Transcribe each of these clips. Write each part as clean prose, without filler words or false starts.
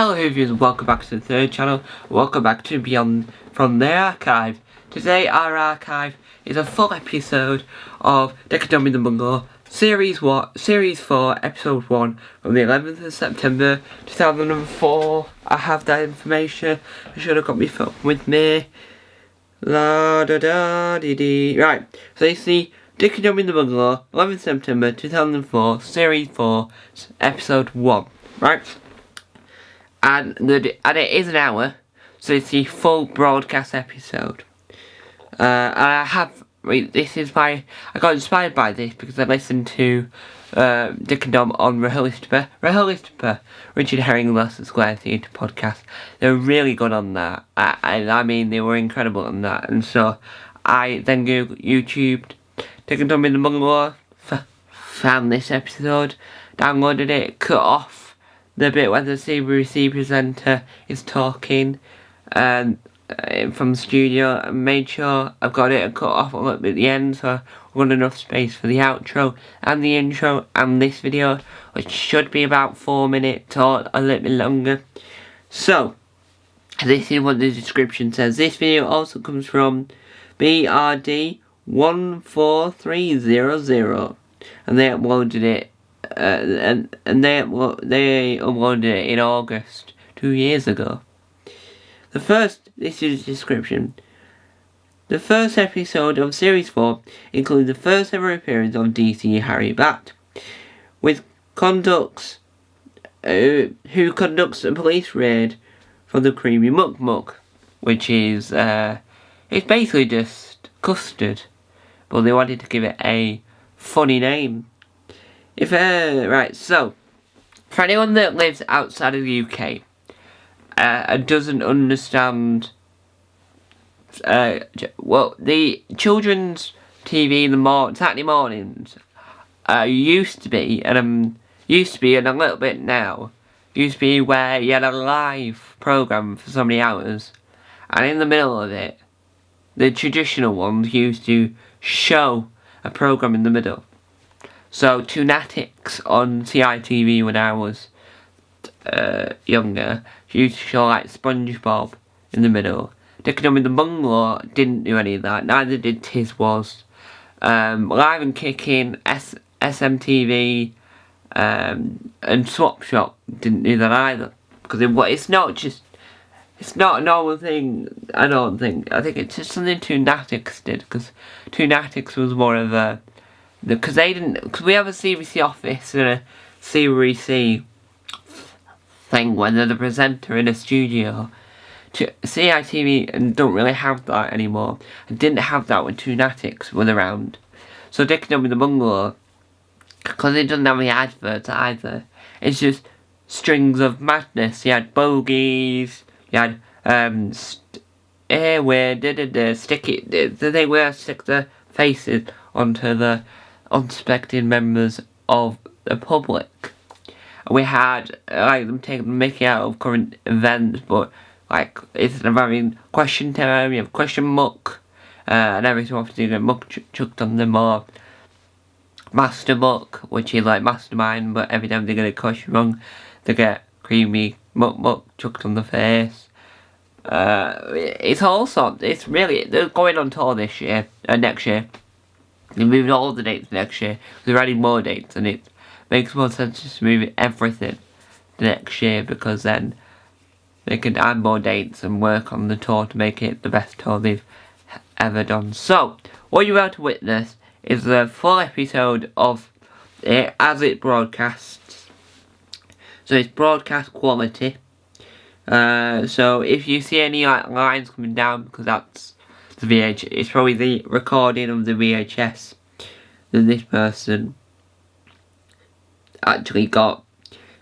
Hello viewers, welcome back to the third channel. Welcome back to Beyond from the Archive. Today our archive is a full episode of Dick-a-Dumb in the Bungalow, Series 4, Episode 1 from the 11th of September 2004. I have that information. I should have got my phone with me. La da da dee dee. Right, so you see Dick-a-Dumb in the Bungalow, 11th September 2004, Series 4, Episode 1. Right? And it is an hour, so it's the full broadcast episode. And I got inspired by this because I listened to Dick and Dom on Reholistica, Richard Herring Leicester Square Theatre podcast. They were really good on that. I mean, they were incredible on that. And so I then YouTubed Dick and Dom in the Bungalow, found this episode, downloaded it, cut off the bit where the CBC presenter is talking from the studio, and made sure I've got it and cut off a little bit at the end, so I've got enough space for the outro and the intro and this video, which should be about 4 minutes or a little bit longer. So this is what the description says. This video also comes from BRD14300, and they uploaded it. And they uploaded it in August 2 years ago. This is the description. The first episode of Series 4 includes the first ever appearance of DC Harry Bat, who conducts a police raid for the Creamy Muck Muck, which is it's basically just custard, but they wanted to give it a funny name. Right, so for anyone that lives outside of the UK and doesn't understand, well, the children's TV in the Saturday mornings used to be, and a little bit now, used to be where you had a live programme for so many hours, and in the middle of it, the traditional ones used to show a programme in the middle. So, Toonatics on CITV when I was younger used to show like SpongeBob in the middle. Dick-a-Dumb in the Bungalow didn't do any of that, neither did Tiz Was. Live and Kicking, SMTV, and Swap Shop didn't do that either. Because it's not a normal thing, I don't think. I think it's just something Toonatics did, because Toonatics was more of a... Because we have a CBC office and a CBC thing when they're the presenter in a studio. CITV and don't really have that anymore. And didn't have that when Toonatics were around. So Dick-a-Dumb in the Bungalow, because it doesn't have any adverts either, it's just strings of madness. You had Bogies, you had stick the faces onto the unsuspecting members of the public. We had them taking the mickey out of current events, but instead of having question time, you have question muck, and every so often you get muck chucked on them, or master muck, which is like mastermind, but every time they get a question wrong, they get creamy muck chucked on the face. It's all sorts. They're going on tour this year, next year. They moved all the dates next year. They're adding more dates, and it makes more sense just to move everything next year, because then they can add more dates and work on the tour to make it the best tour they've ever done. So, what you're about to witness is the full episode of it as it broadcasts. So it's broadcast quality. So if you see any lines coming down, because that's the VHS, it's probably the recording of the VHS that this person actually got.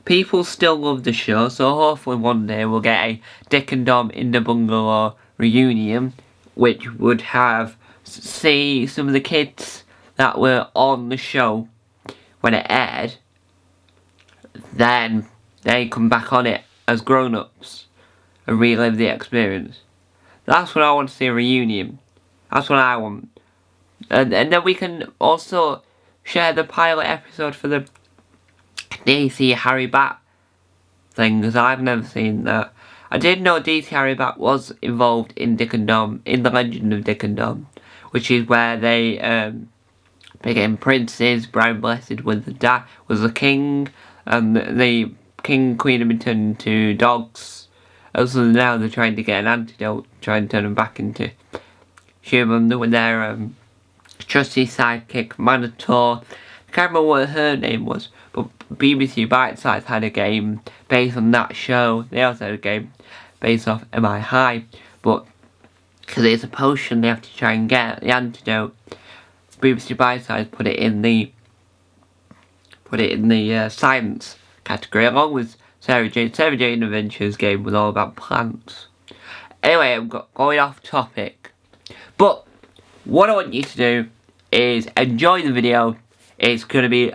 People still love the show, so hopefully one day we'll get a Dick and Dom in the Bungalow reunion, which would see some of the kids that were on the show when it aired, then they come back on it as grown-ups and relive the experience. That's what I want to see, a reunion. That's what I want. And then we can also share the pilot episode for the DC Harry Bat thing, because I've never seen that. I did know DTR Back was involved in Dick and Dom, in the Legend of Dick and Dom, which is where they became princes. Brown Blessed was the king, and the king and queen have been turned into dogs. Also now they're trying to get an antidote, trying to turn them back into human with their trusty sidekick Manator. I can't remember what her name was, but BBC Bitesize had a game based on that show. They also had a game based off Am I High, but because it's a potion they have to try and get the antidote, BBC Bitesize put it in the science category, along with Sarah Jane Adventures game was all about plants. Anyway, I'm going off topic, but what I want you to do is enjoy the video. It's gonna be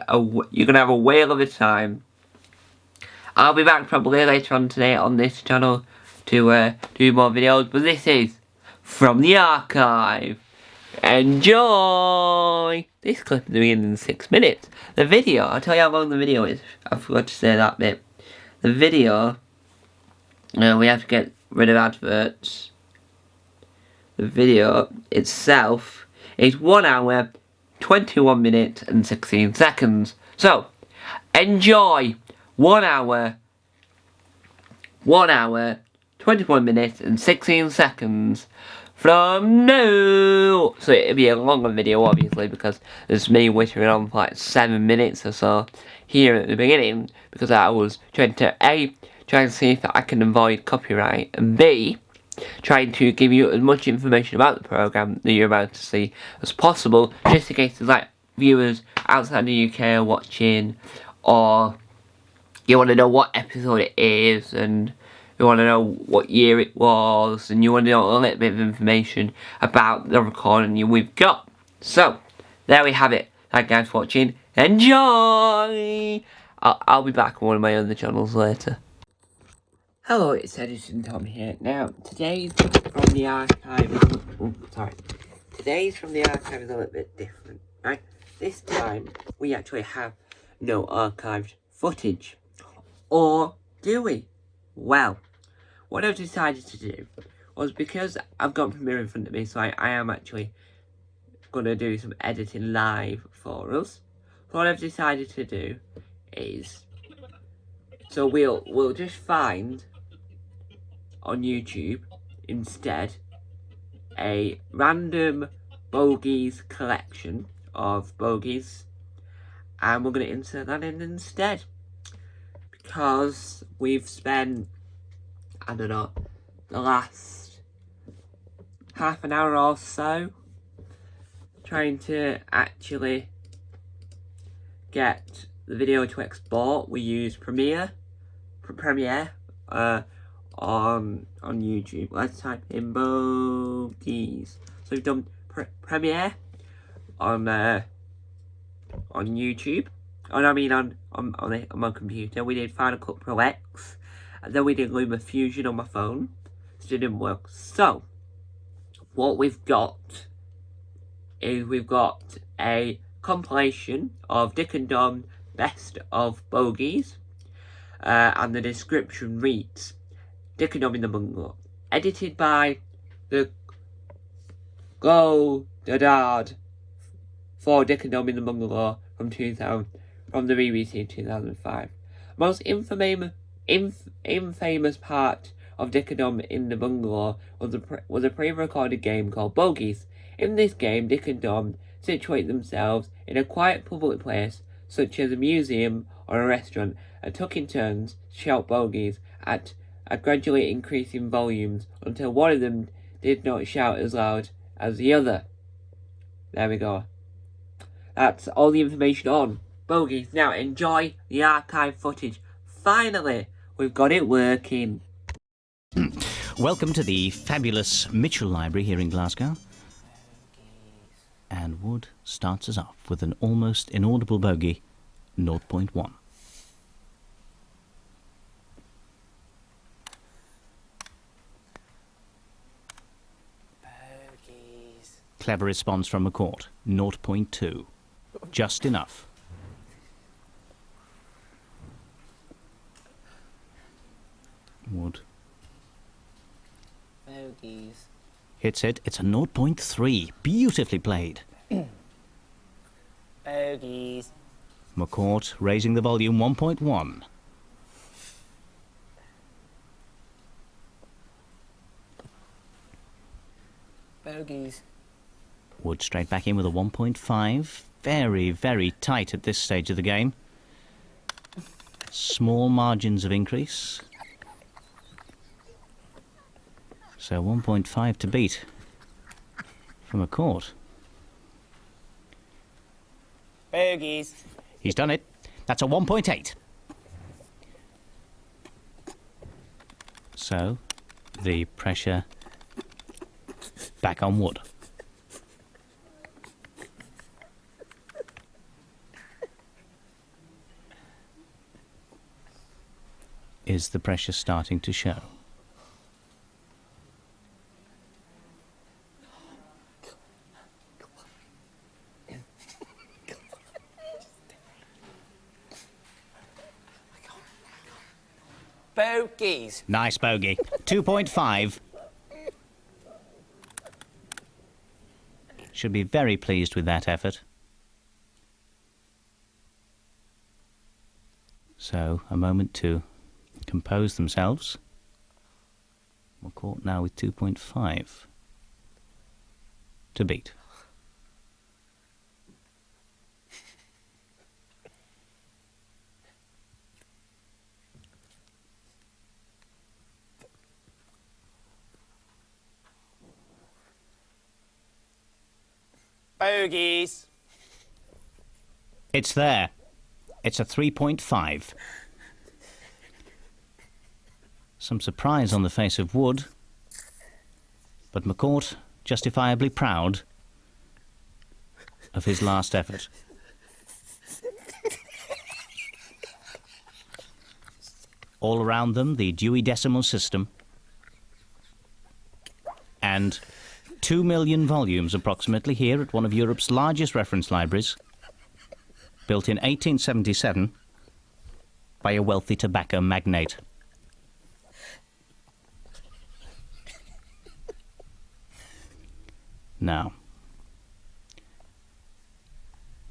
you're gonna have a whale of a time. I'll be back probably later on today on this channel to do more videos, but this is from the archive. Enjoy! This clip is in 6 minutes. The video, I'll tell you how long the video is. I forgot to say that bit. The video, we have to get rid of adverts. The video itself is 1 hour, 21 minutes and 16 seconds. So, enjoy 1 hour, 21 minutes and 16 seconds from now. So it'll be a longer video obviously, because there's me whittering on for like 7 minutes or so here at the beginning, because I was trying to A, try and see if I can avoid copyright, and B, trying to give you as much information about the programme that you're about to see as possible, just in case there's like viewers outside the UK are watching, or you want to know what episode it is, and you want to know what year it was, and you want to know a little bit of information about the recording we've got. So, there we have it. Thank you guys for watching. Enjoy! I'll be back on one of my other channels later. Hello, it's Edison Tom here. Now, today's from the archive Today's from the archive is a little bit different, right? This time, we actually have no archived footage. Or do we? Well, what I've decided to do was, because I've got Premiere in front of me, so I am actually going to do some editing live for us. So what I've decided to do is, so we'll just find on YouTube instead a random Bogies collection of Bogies, and we're going to insert that in instead, because we've spent, I don't know, the last half an hour or so trying to actually get the video to export. We use Premiere on YouTube. Let's type in Bogies. So we've done Premiere on YouTube. Oh, I mean on my computer. We did Final Cut Pro X, and then we did LumaFusion on my phone. It didn't work. So what we've got is we've got a compilation of Dick and Dom Best of Bogies, and the description reads: Dick and Dom in the Bungalow, edited by the Go Dad for Dick and Dom in the Bungalow from the BBC in 2005. Most infamous part of Dick and Dom in the Bungalow was a pre-recorded game called Bogies. In this game, Dick and Dom situate themselves in a quiet public place, such as a museum or a restaurant, and took in turns to shout Bogies at gradually increasing volumes until one of them did not shout as loud as the other. There we go. That's all the information on Bogies. Now enjoy the archive footage. Finally, we've got it working. Welcome to the fabulous Mitchell Library here in Glasgow. And Wood starts us off with an almost inaudible bogey, 0.1. Bogies. Clever response from McCourt, 0.2. Just enough. Wood Bogies. hits it. It's a 0.3. Beautifully played. Bogies. McCourt raising the volume 1.1. Bogies. Wood straight back in with a 1.5. Very, very tight at this stage of the game. Small margins of increase. So 1.5 to beat from McCourt. Bogies. He's done it. That's a 1.8. So the pressure back on Wood. Is the pressure starting to show? Bogies. Nice bogey. 2.5. Should be very pleased with that effort. So, a moment to compose themselves. McCourt now with 2.5 to beat. Bogies. It's there. It's a 3.5. Some surprise on the face of Wood, but McCourt justifiably proud of his last effort. All around them, the Dewey Decimal System, and 2 million volumes approximately here at one of Europe's largest reference libraries, built in 1877 by a wealthy tobacco magnate. Now,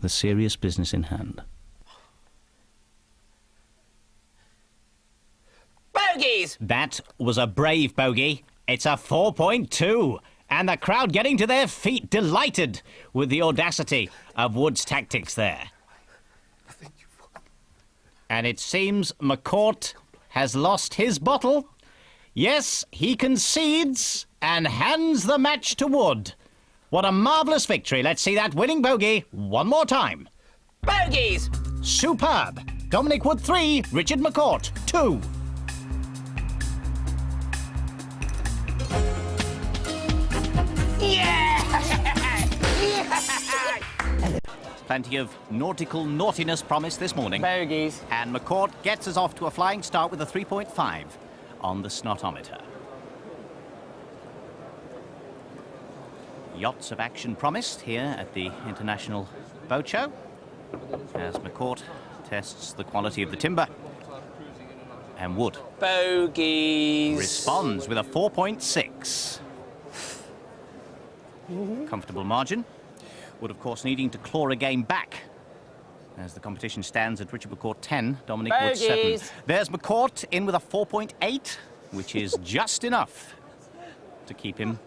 the serious business in hand. Bogies. That was a brave bogey. It's a 4.2. And the crowd getting to their feet, delighted with the audacity of Wood's tactics there. And it seems McCourt has lost his bottle. Yes, he concedes and hands the match to Wood. What a marvellous victory. Let's see that winning bogey one more time. Bogies. Superb. Dominic Wood 3, Richard McCourt 2. Plenty of nautical naughtiness promised this morning. Bogies. And McCourt gets us off to a flying start with a 3.5 on the snotometer. Yachts of action promised here at the International Boat Show as McCourt tests the quality of the timber. And Wood Bogies. responds with a 4.6. Comfortable margin. Wood, of course, needing to claw a game back as the competition stands at Richard McCourt 10, Dominic Wood 7. Bogies. There's McCourt in with a 4.8, which is just enough to keep him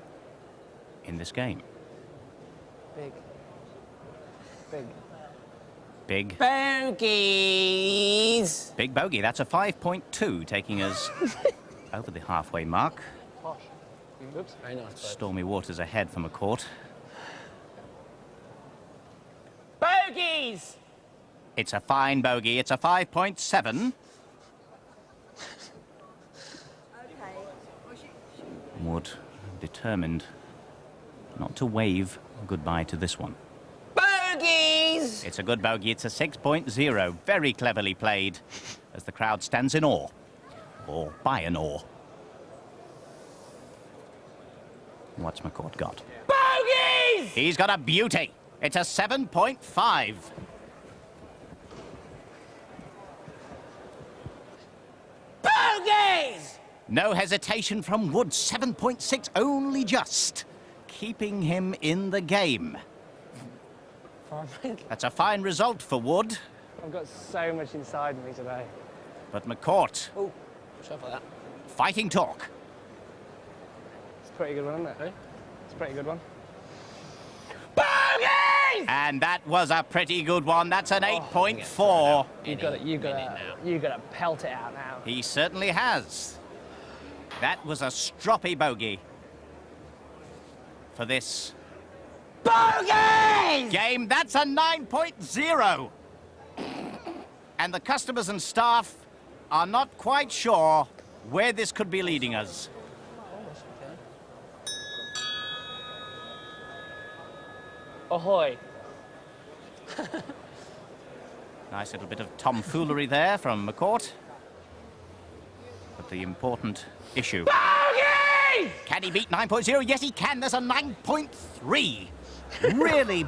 in this game. Big. Big. Big. Bogies. Big bogey. That's a 5.2, taking us over the halfway mark. Posh. Oops. Very nice. Stormy waters ahead for McCourt. Bogies. It's a fine bogey. It's a 5.7. Wood determined not to wave goodbye to this one. Bogies. It's a good bogey. It's a 6.0. Very cleverly played as the crowd stands in awe. Or by an awe. What's McCourt got? Bogies. He's got a beauty. It's a 7.5. Bogies. No hesitation from Wood, 7.6 only just, keeping him in the game. That's a fine result for Wood. I've got so much inside me today. But McCourt, Oh, sorry for that. fighting talk. It's a pretty good one, isn't it? It's a pretty good one. Bogies! And that was a pretty good one. That's an 8.4. You've got to pelt it out now. He certainly has. That was a stroppy bogey for this Bogies! game. That's a 9.0. And the customers and staff are not quite sure where this could be leading us. Ahoy. Nice little bit of tomfoolery there from McCourt. But the important issue. Bogies! Can he beat 9.0? Yes, he can. There's a 9.3. Really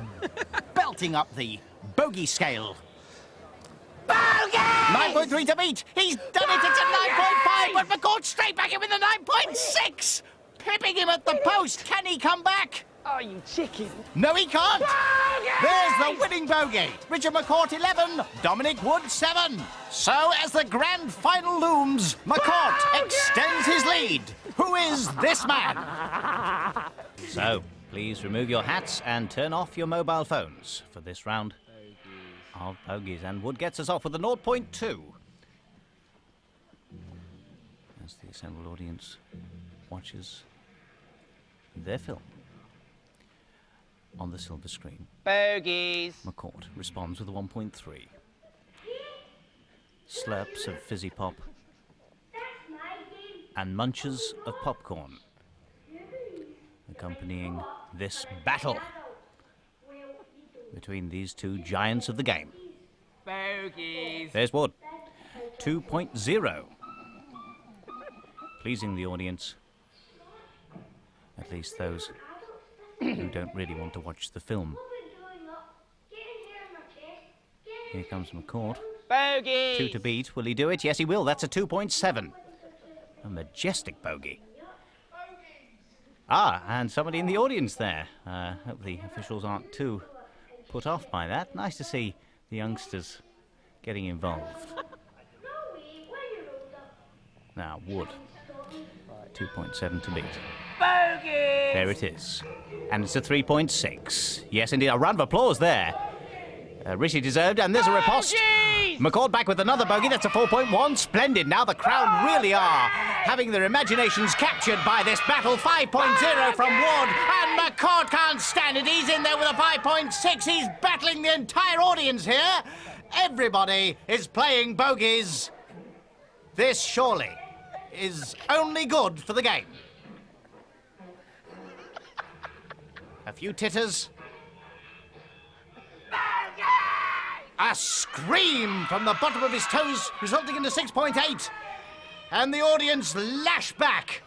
belting up the bogey scale. Bogies! 9.3 to beat. He's done it. It's a 9.5. But McCourt straight back in with a 9.6. Pipping him at the post. Can he come back? Oh, you chicken. No, he can't. Bogies! There's the winning bogey. Richard McCourt 11, Dominic Wood 7. So as the grand final looms, McCourt extends his lead. Who is this man? So please remove your hats and turn off your mobile phones for this round of bogies. And Wood gets us off with a 0.2. As the assembled audience watches their film on the silver screen. Bogies. McCourt responds with a 1.3. Slurps of fizzy pop and munches of popcorn, accompanying this battle between these two giants of the game. Bogies. There's Wood, 2.0. Pleasing the audience, at least those who don't really want to watch the film. Here comes McCourt. Bogies. 2 to beat. Will he do it? Yes, he will. That's a 2.7. A majestic bogey. Ah, and somebody in the audience there. Hope the officials aren't too put off by that. Nice to see the youngsters getting involved. Now, Wood. 2.7 to beat. Bogies. There it is. And it's a 3.6. Yes, indeed. A round of applause there. Richie deserved, and there's a riposte. Bogies! McCourt back with another bogey. That's a 4.1. Splendid. Now the crowd really are having their imaginations captured by this battle. 5.0 from Wood, and McCourt can't stand it. He's in there with a 5.6. He's battling the entire audience here. Everybody is playing bogies. This surely is only good for the game. A few titters. A scream from the bottom of his toes, resulting in a 6.8. And the audience lash back.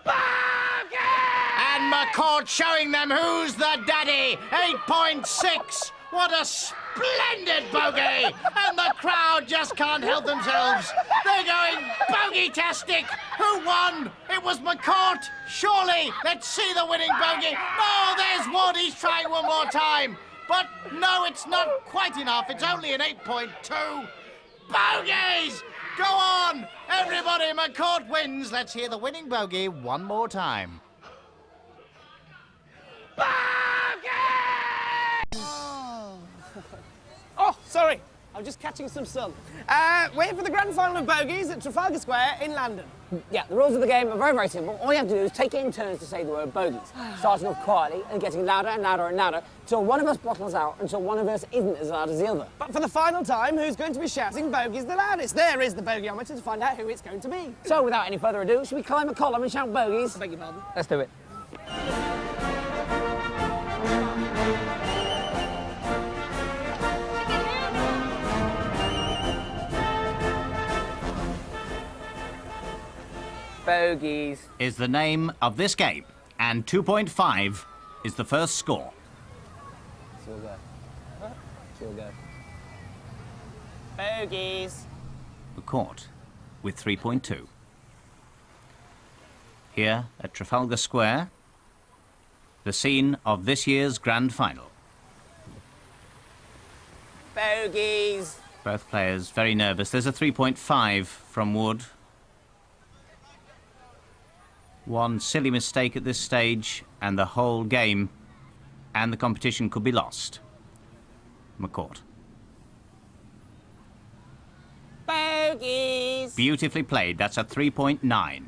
And McCourt showing them who's the daddy. 8.6. What a splendid bogey. And the crowd just can't help themselves. They're going bogey-tastic. Who won? It was McCourt. Surely. Let's see the winning bogey. Oh, there's Wood. He's trying one more time. But no, it's not quite enough. It's only an 8.2. Bogies! Go on! Everybody, McCourt wins. Let's hear the winning bogey one more time. Oh, sorry. I'm just catching some sun. We're here for the grand final of Bogies at Trafalgar Square in London. Yeah, the rules of the game are very, very simple. All you have to do is take it in turns to say the word bogies, starting off quietly and getting louder and louder and louder until one of us bottles out, until one of us isn't as loud as the other. But for the final time, who's going to be shouting bogies the loudest? There is the bogeyometer to find out who it's going to be. So, without any further ado, should we climb a column and shout bogies? Beg your pardon. Let's do it. Bogies. Is the name of this game, and 2.5 is the first score. So we'll go. So we'll go. Bogies. McCourt with 3.2. here at Trafalgar Square, the scene of this year's grand final. Bogies. Both players very nervous. There's a 3.5 from Wood. One silly mistake at this stage and the whole game and the competition could be lost. McCourt. Bogies. Beautifully played. That's a 3.9.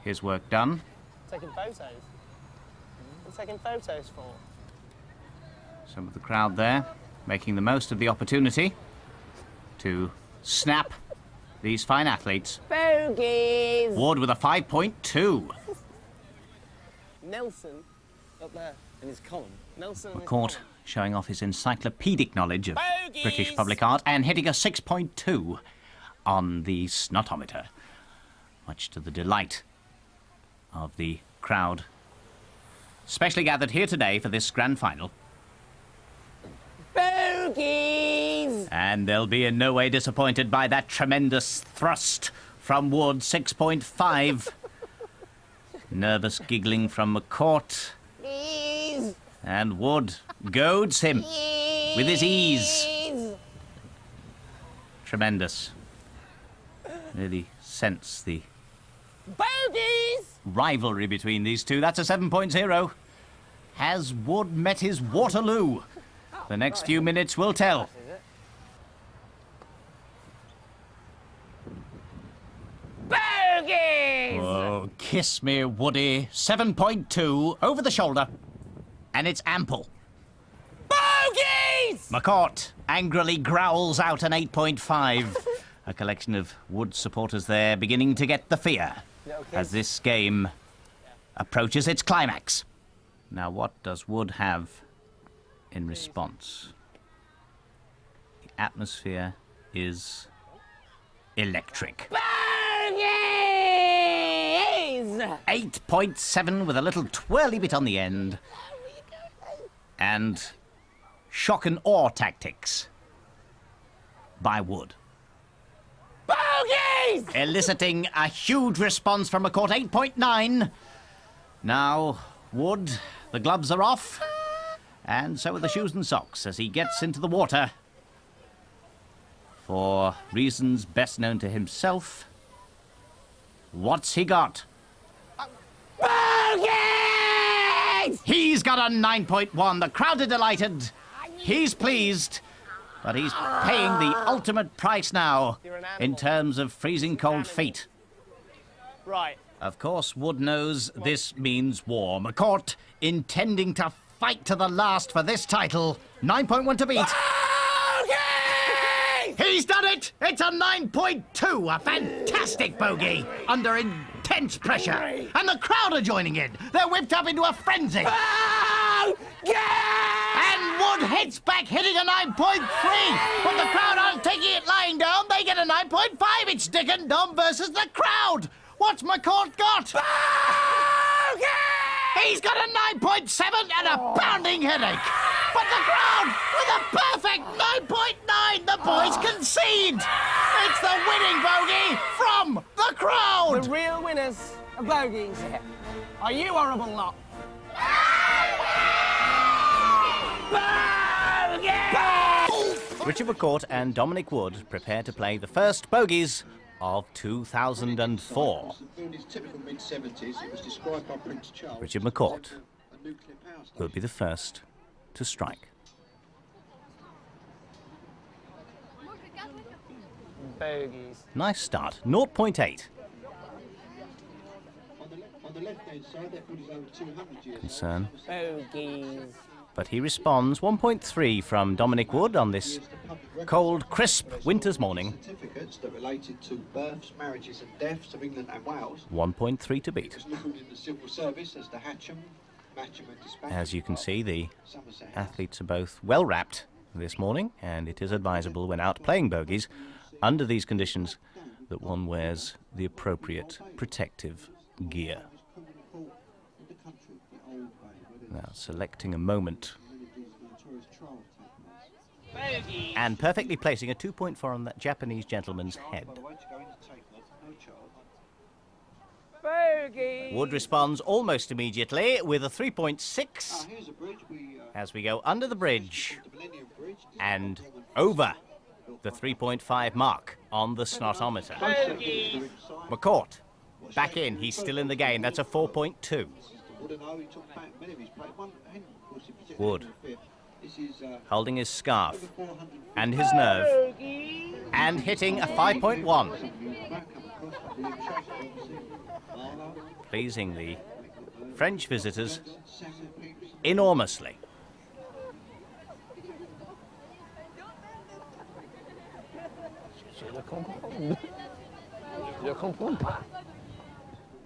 His work done. Taking photos. What are you taking photos for? Some of the crowd there making the most of the opportunity to snap these fine athletes. Bogies. Ward with a 5.2. Nelson, up there, in his column. Nelson. McCourt showing off his encyclopedic knowledge of Bogies. British public art and hitting a 6.2 on the snotometer, much to the delight of the crowd, specially gathered here today for this grand final. Bogies. And they'll be in no way disappointed by that tremendous thrust from Wood, 6.5. Nervous giggling from McCourt. Ease. And Wood goads him with his ease. Tremendous. Really sense the Bogies. rivalry between these two. That's a 7.0. Has Wood met his Waterloo? The next few minutes will tell. Bogies. Oh, kiss me, Woody. 7.2 over the shoulder. And it's ample. Bogies. McCourt angrily growls out an 8.5. A collection of Wood supporters there beginning to get the fear as this game approaches its climax. Now, what does Wood have in response? The atmosphere is electric. Bogies. 8.7 with a little twirly bit on the end. And shock and awe tactics by Wood. Bogies. Eliciting a huge response from McCourt, 8.9. Now, Wood, the gloves are off, and so are the shoes and socks as he gets into the water. For reasons best known to himself, what's he got? Bogies. He's got a 9.1. The crowd are delighted. He's pleased. But he's paying the ultimate price now in terms of freezing cold feet. Right. Of course, Wood knows this means war. McCourt intending to fight to the last for this title. 9.1 to beat. Bogies. He's done it! It's a 9.2, a fantastic bogey under intense pressure. And the crowd are joining in. They're whipped up into a frenzy. Bogies. And Wood hits back, hitting a 9.3. But the crowd aren't taking it lying down. They get a 9.5. It's Dick and Dom versus the crowd. What's McCourt got? Bogies. He's got a 9.7 and a pounding headache. But the crowd with a perfect 9.9. The boys concede. It's the winning bogey from the crowd. The real winners of bogies are you horrible lot. Richard McCourt and Dominic Wood prepare to play the first bogies of 2004. Richard McCourt will be the first to strike. Bogies. Nice start, 0.8. Concern. Bogies. But he responds 1.3 from Dominic Wood on this cold, crisp winter's morning. Certificates that related to births, marriages and deaths of England and Wales. 1.3 to beat. It was labelled in the civil service as the Hatcham, Matcham and Dispatch. As you can see, the Somerset House. athletes are both well wrapped this morning, and it is advisable when out playing bogies under these conditions that one wears the appropriate protective gear. Now, selecting a moment And perfectly placing a 2.4 on that Japanese gentleman's head. By the way, to go into take off, no charge. Bogey! Wood responds almost immediately with a 3.6 Here's a bridge. We as we go under the bridge the Millennium Bridge. and over the 3.5 mark on the snotometer. McCourt, back in. He's still in the game. That's a 4.2. Wood, holding his scarf and his nerve, and hitting a 5.1. Pleasing the French visitors enormously.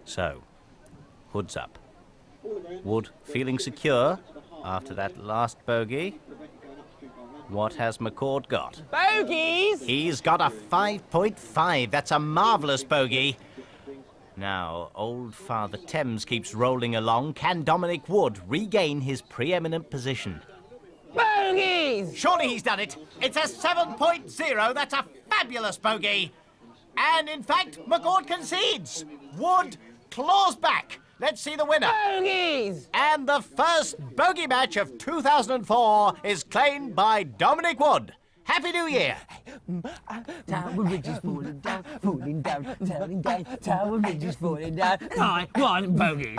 So, Hood's up. Wood feeling secure after that last bogey. What has McCord got? Bogies! He's got a 5.5. That's a marvellous bogey. Now, old Father Thames keeps rolling along. Can Dominic Wood regain his preeminent position? Bogies! Surely he's done it. It's a 7.0. That's a fabulous bogey. And in fact, McCord concedes. Wood claws back. Let's see the winner. Bogies! And the first bogey match of 2004 is claimed by Dominic Wood. Happy New Year. Tower Bridge is falling down, falling down, falling down. Tower Bridge is falling down. I want bogies.